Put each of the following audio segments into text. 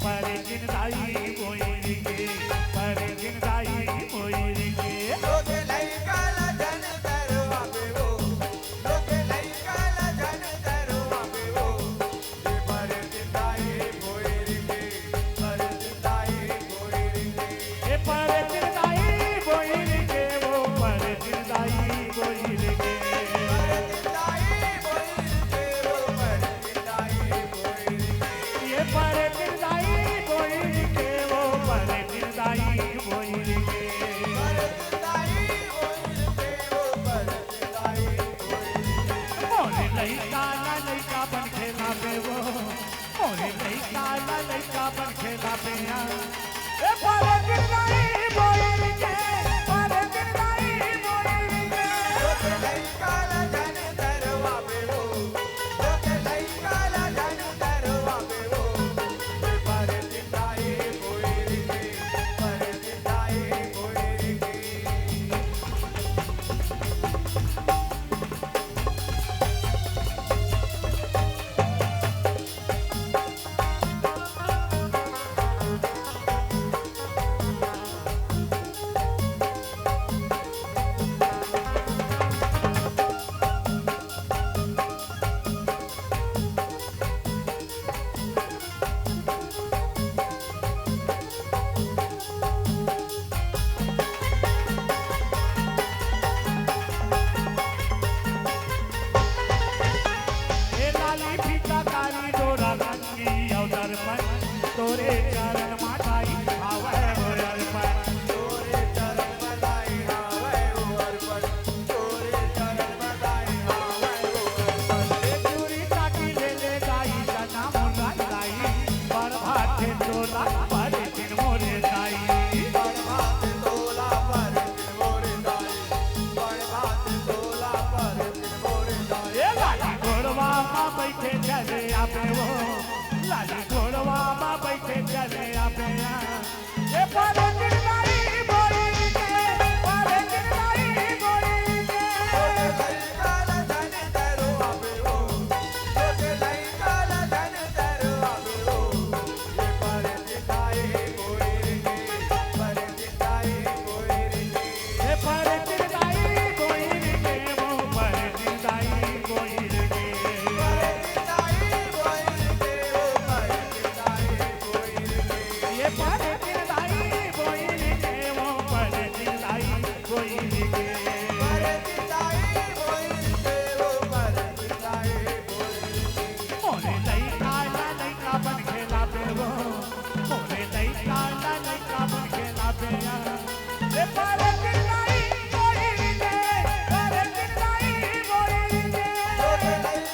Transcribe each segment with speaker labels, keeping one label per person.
Speaker 1: पर जिंदाई मोई के पर जिंदाई मोई के
Speaker 2: लोग लई काला जन तरवा पे वो लोग लई काला जन तरवा पे वो ये पर जिंदाई मोई के पर जिंदाई मोई के
Speaker 1: ये पर जिंदाई मोई के वो पर जिंदाई मोई के ये पर जिंदाई मोई के वो पर जिंदाई मोई के मोरे लइका ला लइका बन खेला पे वो मोरे लइका ला लइका बन खेला पे ए पर जिंदाई मोई के पर जिंदाई मोई के
Speaker 2: लोग लई काला जन तरवा पे वो लोग लई काला जन तरवा पे वो ये पर जिंदाई मोई के पर जिंदाई मोई के
Speaker 1: ए लाली फीता कारी डोरा रंगी अवदर पर तोरे चरण माताई आवे होयर पर
Speaker 2: तोरे चरण बधाई आवे ओ अर्पण तोरे चरण बधाई आवे ओ अर्पण
Speaker 1: ए चूरी ताकी ले ले गाई जना मोरा गाई पर भाटे डोला पर दिन मोरे गाई
Speaker 2: बड़भात तोला पर मोरे दाई बड़भात तोला पर मोरे दाई
Speaker 1: ए लाली घोड़वा मा बैठे चले आपे वो लाली घोड़वा मा बैठे चले आपे ए पर जिंदाई मोई के पर जिंदाई मोई के
Speaker 2: लोग लई काला जन तरवा पे वो लोग लई काला जन तरवा पे वो ये पर जिंदाई मोई के पर जिंदाई मोई के
Speaker 1: ए पर जिंदाई कोई के वो पर जिंदाई कोई के ये पर जिंदाई कोई के वो पर जिंदाई कोई के मोरे लइका ला लइका बन खेला पे वो मोरे लइका ला लइका बन खेला पे ए पर जिंदाई कोई के पर जिंदाई कोई के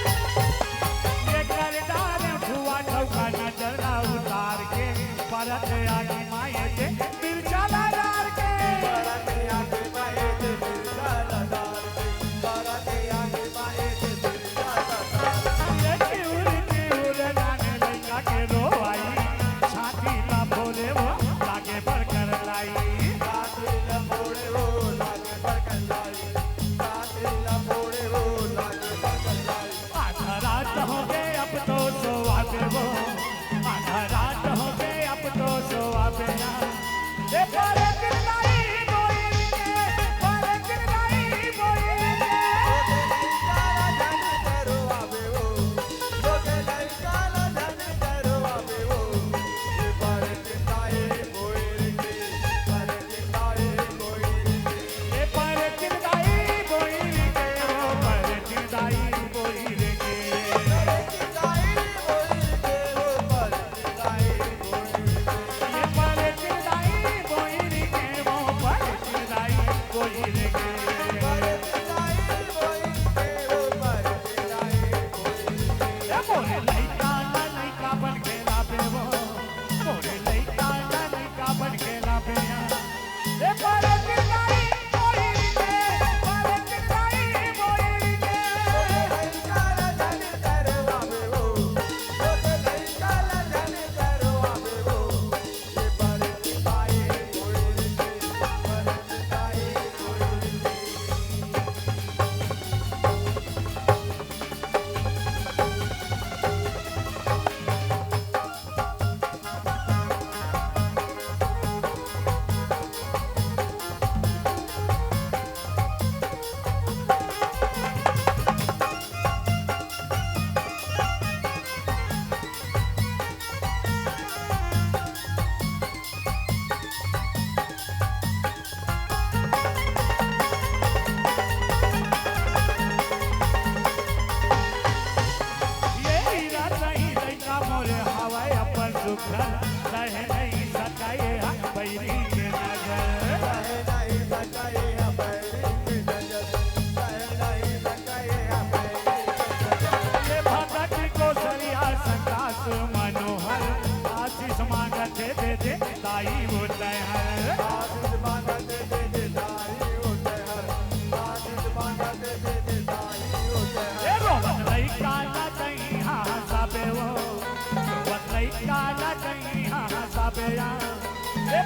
Speaker 1: ये करदार हुआ ठौका नजर ना उतार के परत आगी माए के दिल चला डार के ये क्यूर जाने लइका के रोवाई छाती ला भोले वो लागे भर कर लाई आधा रात हो गए अब तो सोआ पे वो आधा रात हो गए अब तो सोआ पे मोरे हवाई अपन सुखल रह नहीं सकाए बैरी के नजर
Speaker 2: नहीं सकाए बैरी की नजर, नहीं सकाए बैरी की नजर।
Speaker 1: ये भगत को सरिया संदास मनोहर आशीष मांगत दे दे दाई वो दहर
Speaker 2: आशीष मांगत दे दे दाई होते हर, आशीष मांगत दे दे दाई होते हर।
Speaker 1: ए रोवत लई काला कहीं हाँ साबे वो रोवत लई काला कहीं हाँ साबे या ए